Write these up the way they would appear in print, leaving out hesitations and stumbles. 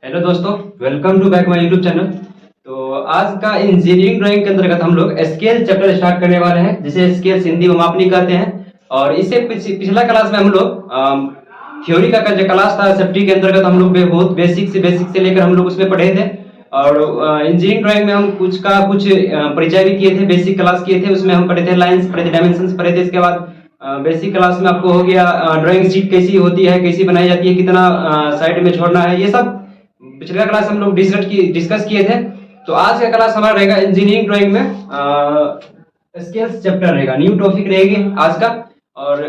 Hello दोस्तों, welcome to back my YouTube channel. तो आज का इंजीनियरिंग ड्राइंग के अंतर्गत हम लोग स्केल चैप्टर स्टार्ट करने वाले हैं, जिसे स्केल हिंदी में मापनी कहते हैं। और इससे पिछला क्लास में हम लोग थ्योरी का जो क्लास था सेफ्टी के अंतर्गत हम लोग बहुत बेसिक से लेकर हम लोग उसमें पढ़े थे। और इंजीनियरिंग ड्राइंग में हम कुछ परिचय भी किए थे, बेसिक क्लास किए थे। उसमें हम पढ़े थे लाइन्स, पढ़े थे डायमेंशंस पढ़े थे। इसके बाद बेसिक क्लास में आपको हो गया ड्राइंग शीट कैसी होती है, कैसी बनाई जाती है, कितना साइड में छोड़ना है, ये सब पिछला क्लास हम लोग डिस्कस किए थे। तो आज का क्लास हमारा रहेगा इंजीनियरिंग ड्राइंग में स्केल्स चैप्टर रहेगा, न्यू टॉपिक रहेगी आज का। और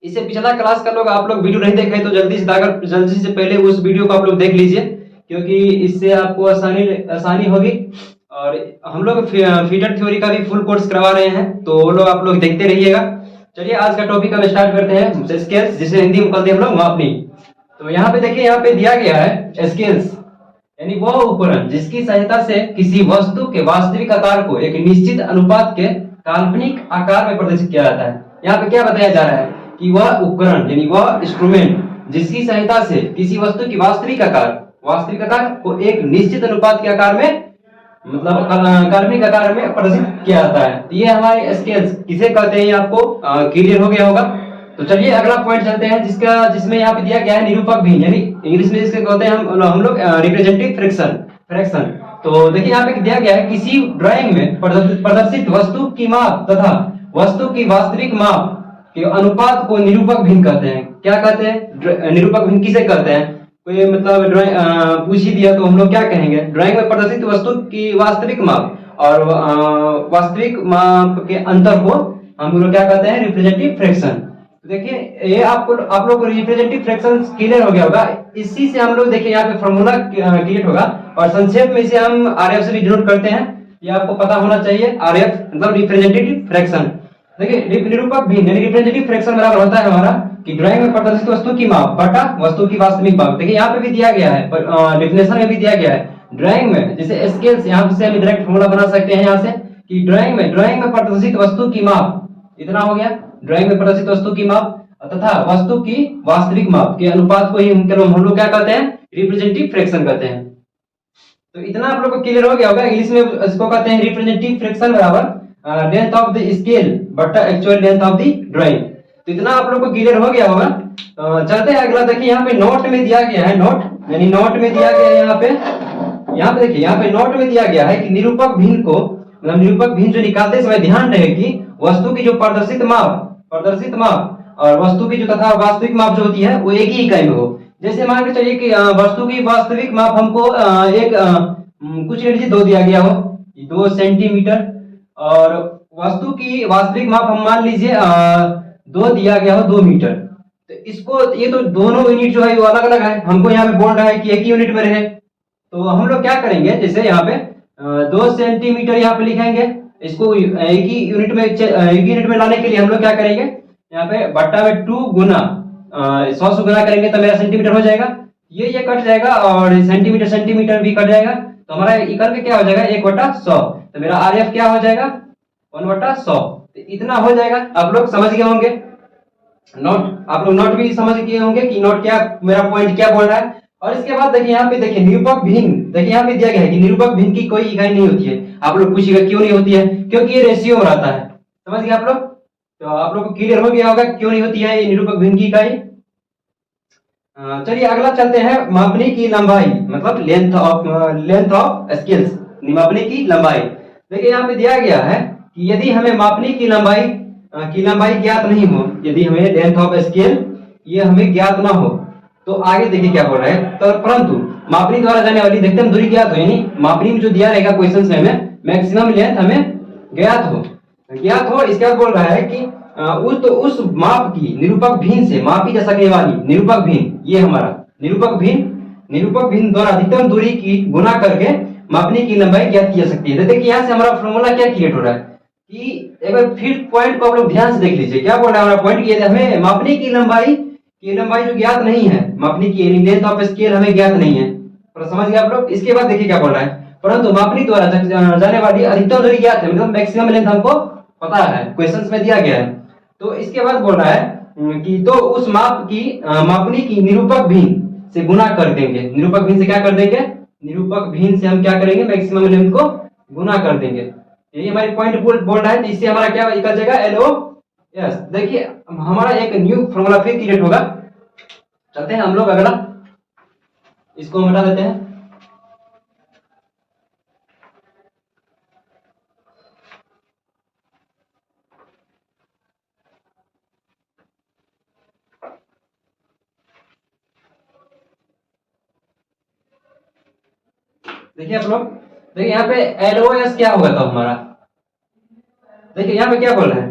इससे पिछला क्लास का लोग आप लोग वीडियो नहीं देखे तो जल्दी से पहले उस वीडियो को आप लोग देख लीजिए, क्योंकि इससे आपको आसानी होगी। और हम लोग फीडर थ्योरी का भी फुल कोर्स करवा रहे हैं, तो वो लोग आप लोग देखते रहिएगा। चलिए आज का टॉपिक हम स्टार्ट करते हैं, स्केल्स, जिसे हिंदी में कहते हैं हम लोग मापनी। तो यहाँ पे देखिए, यहाँ पे दिया गया है स्केल्स यानी वह उपकरण जिसकी सहायता से किसी वस्तु के वास्तविक आकार को एक निश्चित अनुपात के काल्पनिक आकार में प्रदर्शित किया जाता है। यहाँ पे क्या बताया जा रहा है कि वह उपकरण यानी वह इंस्ट्रूमेंट जिसकी सहायता से किसी वस्तु की वास्तविक आकार को एक निश्चित अनुपात के आकार में, मतलब काल्पनिक आकार में प्रदर्शित किया जाता है। ये हमारे स्केल्स किसे कहते हैं, आपको क्लियर हो गया होगा। तो चलिए अगला पॉइंट चलते हैं, जिसमें यहाँ पे दिया गया है निरूपक भिन्न, यानी इंग्लिश में इसके कहते हैं हम लोग रिप्रेजेंटेटिव फ्रैक्शन। तो देखिए यहाँ पे दिया गया है किसी ड्राइंग में प्रदर्शित वस्तु की माप तथा वस्तु की वास्तविक माप के अनुपात को निरूपक भिन्न कहते हैं। क्या कहते हैं? निरूपक भिन्न किसे कहते हैं? कोई मतलब ड्राइंग पूछ ही दिया तो हम लोग क्या कहेंगे? ड्राइंग में प्रदर्शित वस्तु की वास्तविक माप और वास्तविक माप के अंतर को हम लोग क्या कहते हैं? Representative fraction. देखिए ये आप लोग को रिप्रेजेंटेटिव फ्रैक्शन क्लियर हो गया होगा। इसी से हम लोग देखिए यहाँ पे फॉर्मूला क्रिएट होगा, और संक्षेप में इसे हम आरएफ से भी डिनोट करते हैं। ये आपको पता होना चाहिए, आरएफ मतलब रिप्रेजेंटेटिव फ्रैक्शन। देखिए निरूपक भिन्न यानी रिप्रेजेंटेटिव फ्रैक्शन बराबर होता है हमारा कि ड्राइंग में प्रदर्शित वस्तु की माप बटा वस्तु की वास्तविक माप। देखिए यहाँ पे भी दिया गया है, डेफिनेशन में भी दिया गया है ड्राइंग में, जैसे स्केल्स, यहाँ से हम डायरेक्ट फॉर्मूला बना सकते हैं यहाँ से कि ड्राइंग में प्रदर्शित वस्तु की माप इतना हो गया। ड्राइंग में प्रदर्शित वस्तु की माप तथा वस्तु की वास्तविक माप के अनुपात को ही हम लोग क्या कहते हैं? रिप्रेजेंटेटिव फ्रैक्शन कहते हैं। तो इतना आप लोग को क्लियर हो गया होगा। इंग्लिश में इसको कहते हैं रिप्रेजेंटेटिव फ्रैक्शन बराबर लेंथ ऑफ द स्केल बटा actual length of the drawing. तो इतना आप लोग को क्लियर हो गया होगा। चलते हैं अगला। देखिए यहाँ पे नोट में दिया गया है, नोट यानी नोट में दिया गया है यहाँ पे देखिए यहाँ पे नोट में दिया गया है कि निरूपक भिन्न को, मतलब निरूपक भिन्न जो निकालते समय ध्यान रहे कि वस्तु की जो प्रदर्शित माप और वस्तु की जो तथा वास्तविक माप जो होती है वो एक ही इकाई में हो। जैसे मान के चलिए कि वस्तु की वास्तविक माप हमको कुछ ले लीजिए 2 दिया गया हो, 2 सेंटीमीटर, और वस्तु की वास्तविक माप हम मान लीजिए 2 दिया गया हो 2 मीटर। तो इसको ये तो दोनों यूनिट जो है वो अलग अलग है, हमको यहाँ पे बोल रहा है कि एक ही यूनिट में रहे। तो हम लोग क्या करेंगे, जैसे यहाँ पे 2 सेंटीमीटर यहाँ पे लिखेंगे, इसको एक ही यूनिट में लाने के लिए हम लोग क्या करेंगे, यहाँ पे बट्टा में 2 गुना 100 से गुना करेंगे तो मेरा सेंटीमीटर हो जाएगा। ये कट जाएगा और सेंटीमीटर भी कट जाएगा, तो हमारा इक्वल के क्या हो जाएगा 1/100। तो मेरा आरएफ क्या हो जाएगा 1/100। तो इतना हो जाएगा। आप लोग समझ गए होंगे नोट, आप लोग नोट भी समझ गए होंगे कि नोट क्या, मेरा पॉइंट क्या बोल रहा है। और इसके बाद देखिए यहाँ पे देखिए निरूपक भिन्न, देखिए यहाँ पे दिया गया है कि निरूपक भिन्न की कोई इकाई नहीं होती है। आप लोग पूछिएगा क्यों नहीं होती है? क्योंकि ये रेशियो में रहता है। समझ गए आप लोग? तो आप लोग को क्लियर हो गया होगा क्यों नहीं होती है ये निरूपक भिन्न की इकाई। चलिए अगला चलते हैं, मापने की लंबाई, मतलब लेंथ ऑफ स्केल्स, मापने की लंबाई। देखिए यहाँ पे दिया गया है कि यदि हमें मापने की लंबाई ज्ञात नहीं हो, यदि हमें लेंथ ऑफ स्केल ये हमें ज्ञात ना हो, तो आगे देखिए क्या बोल रहा है। तो परंतु मापनी द्वारा जाने वाली अधिकतम दूरी ज्ञात हो, यानी मापनी में जो दिया रहेगा क्वेश्चन में हमें मैक्सिमम लेंथ हमें ज्ञात हो। इसके बाद बोल रहा है कि उस माप की निरूपक भिन्न से मापी जा सकने वाली निरूपक भिन्न, ये हमारा निरूपक भिन्न द्वारा अधिकतम दूरी की गुना करके मापने की लंबाई ज्ञात की जा सकती है। तो देखिए यहाँ से हमारा फॉर्मूला क्या क्रिएट हो रहा है कि एक बार फिर पॉइंट को आप लोग ध्यान से देख लीजिए। क्या बोल रहा है हमारा पॉइंट कि हमें मापने की लंबाई जो ज्ञात नहीं है, मापने की लेंथ ऑफ स्केल हमें ज्ञात नहीं है। पर समझ गए आप लोग? इसके बाद देखिए क्या बोल रहा है, परंतु मापनी द्वारा जाने वाली अधिकतम दूरी ज्ञात है, मतलब मैक्सिमम लेंथ हमको पता है, क्वेश्चंस में दिया गया है। तो इसके बाद बोल रहा है कि तो उस मापनी की निरूपक भिन्न से गुना कर देंगे। निरूपक भिन्न से क्या कर देंगे? निरूपक भिन्न से हम क्या करेंगे? मैक्सिमम लेंथ को गुना कर देंगे। यही हमारी पॉइंट बोल रहा है। तो इससे हमारा क्या निकल जाएगा? LOS। देखिए हमारा एक न्यू फॉर्मूला फिर क्रिएट होगा। चलते हैं हम लोग अगला, इसको हम हटा देते हैं। देखिए आप लोग, देखिए यहाँ पे LOS क्या होगा तो हमारा, देखिए यहाँ पे क्या बोल रहे हैं,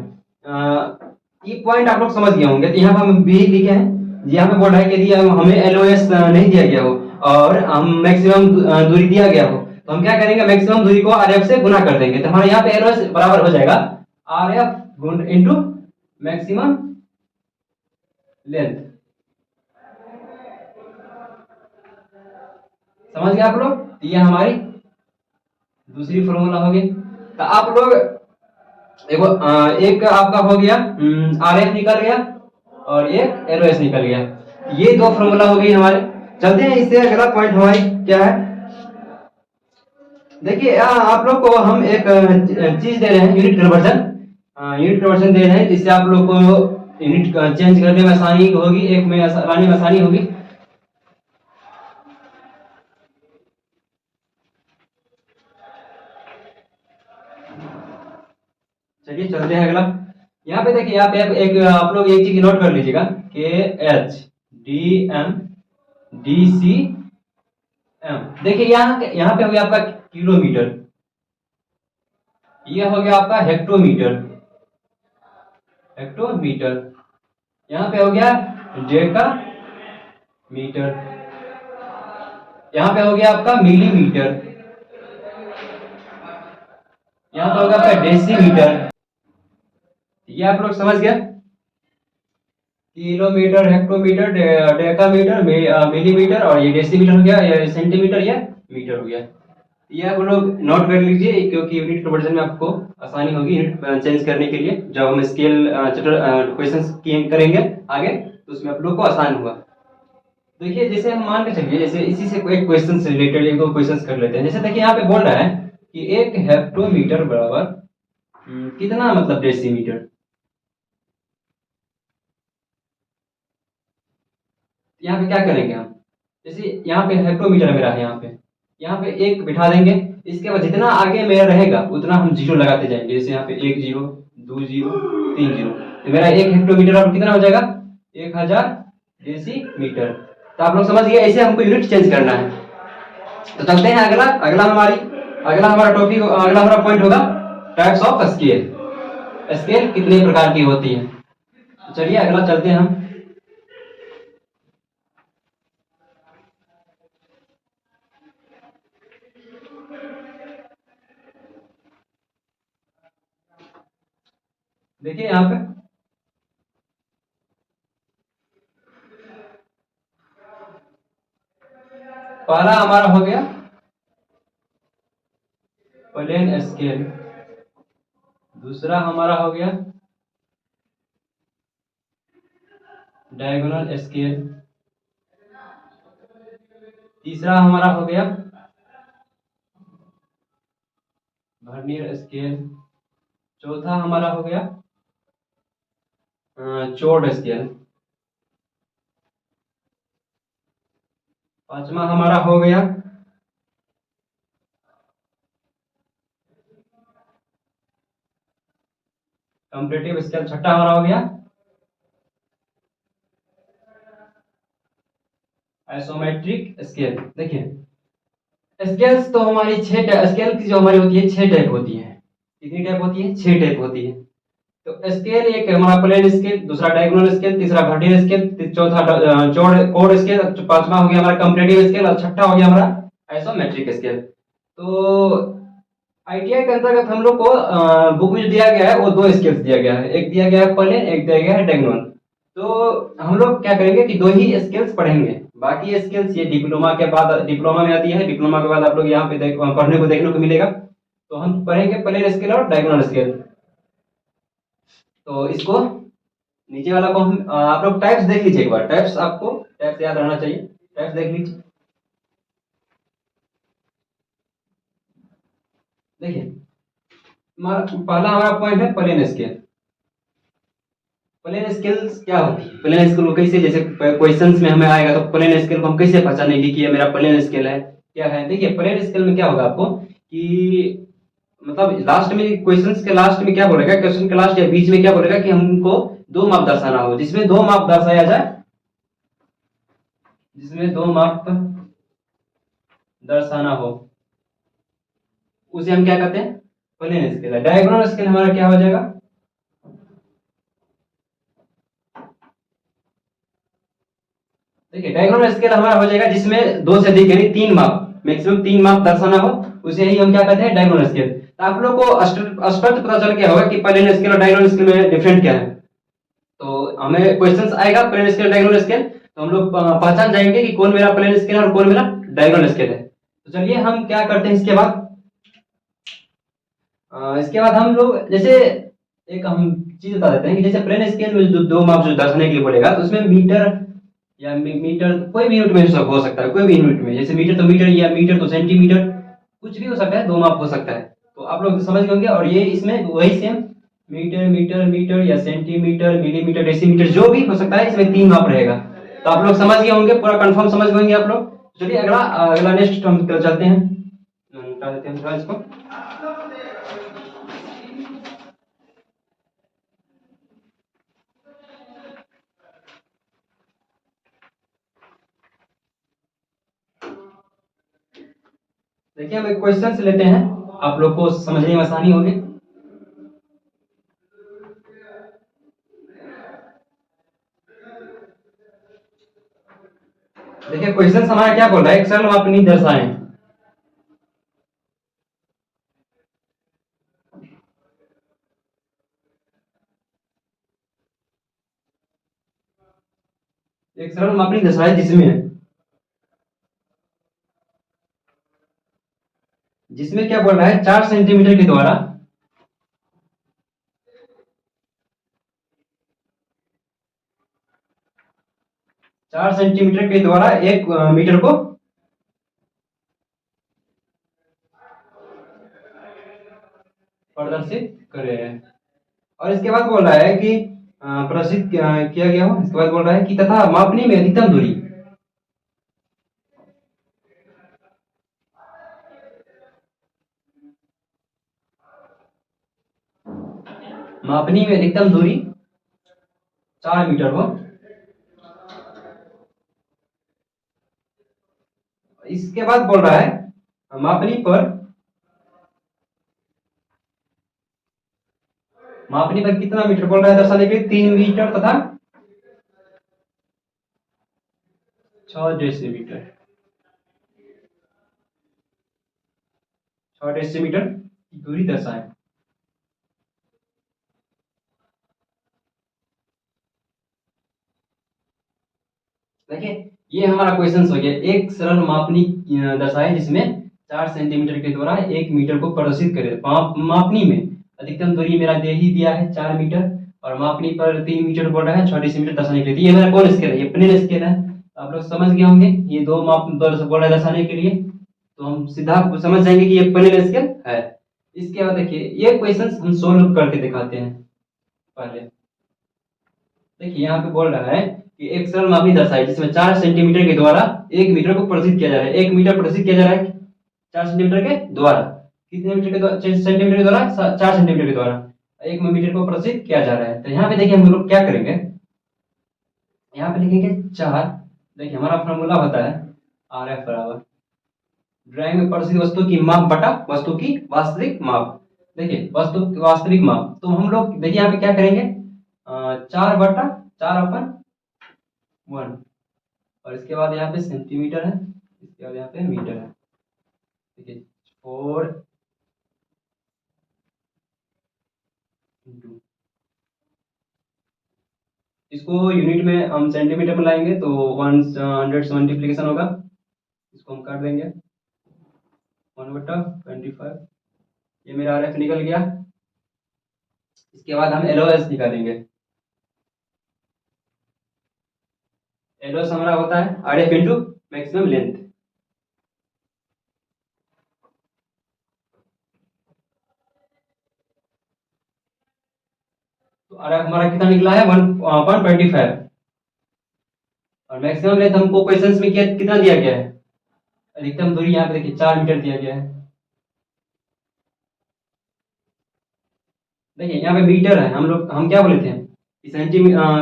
ये पॉइंट आप लोग समझ गए होंगे। तो यहाँ पे हम बी लिखे हैं, यहाँ पे बोल रहा है कि यदि हमें LOS नहीं दिया गया हो और हम मैक्सिमम दूरी दिया गया हो, तो हम क्या करेंगे? मैक्सिमम दूरी को RF से गुना कर देंगे। तो हमारे यहाँ पे LOS बराबर हो जाएगा RF इंटू मैक्सिमम लेंथ। समझ गए आप लोग? ये हमारी दूसरी फॉर्मूला होगी। तो आप लोग देखो, एक आपका हो गया RF निकल गया और एक LOS निकल गया। ये दो फॉर्मूला हो गई हमारे। चलते हैं इससे अगला पॉइंट हमारी क्या है। देखिए आप लोग को हम एक चीज दे रहे हैं, यूनिट कन्वर्जन। यूनिट कन्वर्जन दे रहे हैं, जिससे आप लोग को यूनिट चेंज करने में आसानी होगी, एक में लाने में आसानी होगी। चलिए चलते हैं अगला। यहाँ पे देखिए, यहाँ पे एक आप लोग एक चीज नोट कर लीजिएगा KH DM DC M। देखिए यहाँ पे हो गया आपका किलोमीटर, ये हो गया आपका हेक्टोमीटर। हेक्टोमीटर यहाँ पे हो गया डेका मीटर, यहाँ पे हो गया आपका मिलीमीटर, यहाँ पे होगा आपका डेसीमीटर। ये आप लोग समझ गया, किलोमीटर, हेक्टोमीटर, डेकामीटर, मिलीमीटर और ये डेसीमीटर हो गया, ये सेंटीमीटर, ये मीटर हो गया। ये आप लोग नोट कर लीजिए, क्योंकि यूनिट कन्वर्जन में आपको आसानी होगी यूनिट चेंज करने के लिए। जब हम स्केल क्वेश्चन करेंगे आगे, तो उसमें आप लोग को आसान होगा। देखिए जैसे हम मान के चलिए, जैसे इसी से एक क्वेश्चन से रिलेटेड एक दो क्वेश्चन कर लेते हैं। जैसे देखिए यहाँ पे बोल रहा है कि एक हेक्टोमीटर बराबर कितना, मतलब डेसीमीटर। यहाँ पे क्या करेंगे हम? जैसे यहाँ पे हेक्टोमीटर मेरा है, यहाँ पे एक बिठा देंगे। इसके बाद जितना आगे मेरा रहेगा उतना हम जीरो लगाते जाएंगे। जैसे यहाँ पे 1 0 2 0 3 0, तो मेरा एक हेक्टोमीटर और कितना हो जाएगा? 1000 डेसीमीटर। तो आप लोग समझ गए, ऐसे हमको यूनिट चेंज करना है। तो चलते हैं अगला हमारा टॉपिक, अगला हमारा पॉइंट होगा टाइप्स ऑफ स्केल। स्केल कितने प्रकार की होती है। तो चलिए अगला चलते हैं हम। देखिए यहाँ पे पहला हमारा हो गया प्लेन स्केल, दूसरा हमारा हो गया डायगोनल स्केल, तीसरा हमारा हो गया वर्नियर स्केल, चौथा हमारा हो गया चौड़ स्केल, पांचवा हमारा हो गया कंपैरेटिव स्केल, छठा हमारा हो गया आइसोमेट्रिक स्केल। देखिए स्केल्स तो हमारी स्केल की जो हमारी होती है 6 टाइप होती है। कितनी टाइप होती है? 6 टाइप होती है। तो स्केल एक हमारा प्लेन स्केल, दूसरा डायगोनल स्केल, तीसरा वर्टिकल स्केल, चौथा चौड़ स्केल, पांचवा हो गया हमारा कंपैरेटिव स्केल और छठा हो गया हमारा आइसोमेट्रिक स्केल। तो आईटीआई के अंतर्गत हम लोग को बुक में जो दिया गया है वो 2 स्केल्स दिया गया है, एक दिया गया है प्लेन, एक दिया गया है डायगोनल। तो हम लोग क्या करेंगे कि 2 ही स्केल्स पढ़ेंगे, बाकी स्केल्स ये डिप्लोमा के बाद, डिप्लोमा में आती है। डिप्लोमा के बाद आप लोग यहाँ पे पढ़ने को देखने को मिलेगा। तो हम पढ़ेंगे प्लेन स्केल और डायगोनल स्केल। तो इसको नीचे वाला को हम आप लोग टाइप्स देख लीजिए एक बार। टाइप्स आपको टाइप्स याद रहना चाहिए। टेक्स्ट देख लीजिए। देखिए पहला हमारा पॉइंट है प्लेन स्केल। प्लेन स्केल्स क्या होती है, प्लेन स्केल को कैसे, जैसे क्वेश्चंस में हमें आएगा तो प्लेन स्केल को हम कैसे पहचानेंगे कि ये मेरा प्लेन स्केल है क्या है। देखिए प्लेन स्केल में क्या होगा आपको कि मतलब लास्ट में क्वेश्चंस के लास्ट में क्या बोलेगा, क्वेश्चन के लास्ट या बीच में क्या बोलेगा कि हमको दो माप दर्शाना हो, जिसमें दो माप दर्शाया जाए, जिसमें दो माप दर्शाना हो, उसे हम क्या कहते हैं, प्लेन स्केल है। डायगोनल स्केल हमारा क्या हो जाएगा, देखिए डायगोनल स्केल हमारा हो जाएगा जिसमें दो से अधिक यानी तीन माप, मैक्सिमम तीन माप दर्शाना हो, उसे ही हम क्या कहते हैं, डायगोनल स्केल। तो आप लोग को स्पष्ट पता चल गया होगा कि प्लेन स्केल और डायगोनल स्केल में डिफरेंट क्या है। तो हमें क्वेश्चंस आएगा प्लेन स्केल डायगोनल स्केल, तो हम लोग पहचान जाएंगे कि कौन मेरा प्लेन स्केल है और कौन मेरा डायगोनल स्केल है। तो चलिए हम क्या करते हैं इसके बाद, इसके बाद हम लोग जैसे एक हम चीज बता देते हैं कि जैसे प्लेन स्केल में जो दो माप जो दर्शाने के लिए बोलेगा तो उसमें मीटर या मीटर कोई भी यूनिट में हो सकता है, कोई भी यूनिट में, जैसे मीटर तो मीटर या मीटर तो सेंटीमीटर, कुछ भी हो सकता है, दो माप हो सकता है। तो आप लोग समझ गए होंगे। और ये इसमें वही सेम मीटर मीटर मीटर या सेंटीमीटर मिलीमीटर डेसीमीटर जो भी हो सकता है, इसमें तीन माप रहेगा। तो आप लोग समझ गए होंगे, पूरा कंफर्म समझ गए होंगे आप लोग। चलिए अगला अगला नेक्स्ट हम चलते हैं, हटा देते हैं थोड़ा इसको। देखिए हम एक क्वेश्चन से लेते हैं, आप लोग को समझने में आसानी होगी। देखिए क्वेश्चन हमारा क्या बोल रहा है, एक सरल मापनी दर्शाएं। एक सरल मापनी दर्शाएं जिसमें जिसमें क्या बोल रहा है, 4 सेंटीमीटर के द्वारा 4 सेंटीमीटर के द्वारा एक मीटर को प्रदर्शित करे। और इसके बाद बोल रहा है कि प्रदर्शित किया गया हो। इसके बाद बोल रहा है कि तथा मापनी में अधिकतम दूरी, मापनी में अधिकतम दूरी 4 मीटर हो। इसके बाद बोल रहा है मापनी पर कितना मीटर बोल रहा है दर्शाने के लिए, 3 मीटर तथा 6 डेसीमीटर, 6 डेसीमीटर की दूरी दर्शाएं। देखिए ये हमारा क्वेश्चन हो गया, एक सरल मापनी दर्शाए जिसमें 4 सेंटीमीटर के द्वारा 1 मीटर को प्रदर्शित करे। मापनी में अधिकतम दूरी मेरा दे ही दिया है 4 मीटर, और मापनी पर 3 मीटर बोल रहा है, 6 डेसीमीटर दर्शाने के लिए। ये मेरा कौन स्केल है, ये प्लेन स्केल है। आप लोग समझ गए होंगे, ये दो माप बोल रहा है दर्शाने के लिए, तो हम सीधा समझ जाएंगे कि ये प्लेन स्केल है। इसके बाद देखिए ये क्वेश्चन हम सोल्व करके दिखाते हैं। पहले देखिए यहाँ पे बोल रहा है कि एक सरल मापनी दर्शाए जिसमें 4 सेंटीमीटर के द्वारा 1 मीटर को प्रदर्शित किया जा रहा है। 1 मीटर प्रदर्शित किया जा रहा है 4 सेंटीमीटर के द्वारा, कितने मीटर के द्वारा, 6 सेंटीमीटर के द्वारा, 4 सेंटीमीटर के द्वारा 1 मीटर को प्रदर्शित किया जा रहा है। तो यहाँ पे देखिए हम लोग क्या करेंगे, यहाँ पे लिखेंगे 4। देखिए हमारा फॉर्मूला होता है आर एफ बराबर ड्राइंग में प्रदर्शित वस्तु की माप बटा वस्तु की वास्तविक माप। देखिए वस्तु की वास्तविक माप, तो हम लोग देखिए यहाँ पे क्या करेंगे, 4/4/1, और इसके बाद यहाँ पे सेंटीमीटर है, इसके बाद यहाँ पे मीटर है। देखिए 4 इसको यूनिट में हम सेंटीमीटर में लाएंगे तो 100 से मल्टीप्लीकेशन होगा, इसको हम काट देंगे 1/25। ये मेरा आर एफ निकल गया। इसके बाद हम एल ओ एस निकालेंगे। एल ओ एस हमारा होता है R F into maximum length. तो अरे हमारा कितना निकला है 1.25। और मैक्सिमम लेंथ हमको क्वेश्चंस में कितना दिया गया है? अधिकतम दूरी यहाँ पे देखिए 4 मीटर दिया गया है। देखिए यहाँ पे मीटर है, हम क्या बोले थे कि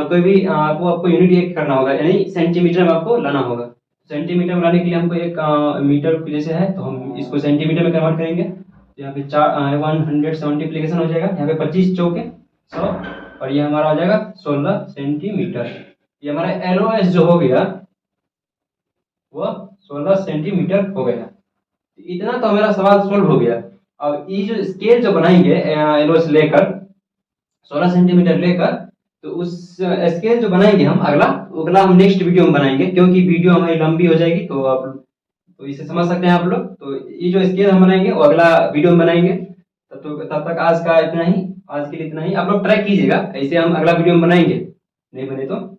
कोई भी आपको यूनिट एक करना होगा, यानी सेंटीमीटर में आपको लाना होगा। सेंटीमीटर में लाने के लिए हमको एक मीटर जैसे है, तो हम इसको सेंटीमीटर में कन्वर्ट करेंगे। तो यहाँ पे 100 से मल्टीप्लीकेशन हो जाएगा, यहाँ पे 25 चौके 100, और ये हमारा हो जाएगा 16 सेंटीमीटर। ये हमारा LOS जो हो गया वो 16 सेंटीमीटर हो गया। इतना तो हमारा सवाल सोल्व हो गया। अब ये जो स्केल जो बनाएंगे LOS लेकर 16 सेंटीमीटर लेकर, तो उस स्केल जो बनाएंगे हम अगला हम नेक्स्ट वीडियो में बनाएंगे, क्योंकि वीडियो हमारी लंबी हो जाएगी। तो इसे समझ सकते हैं आप लोग। तो ये जो स्केल हम बनाएंगे वो अगला वीडियो में बनाएंगे। तब तक आज के लिए इतना ही। आप लोग ट्राई कीजिएगा, ऐसे हम अगला वीडियो में बनाएंगे, नहीं बने तो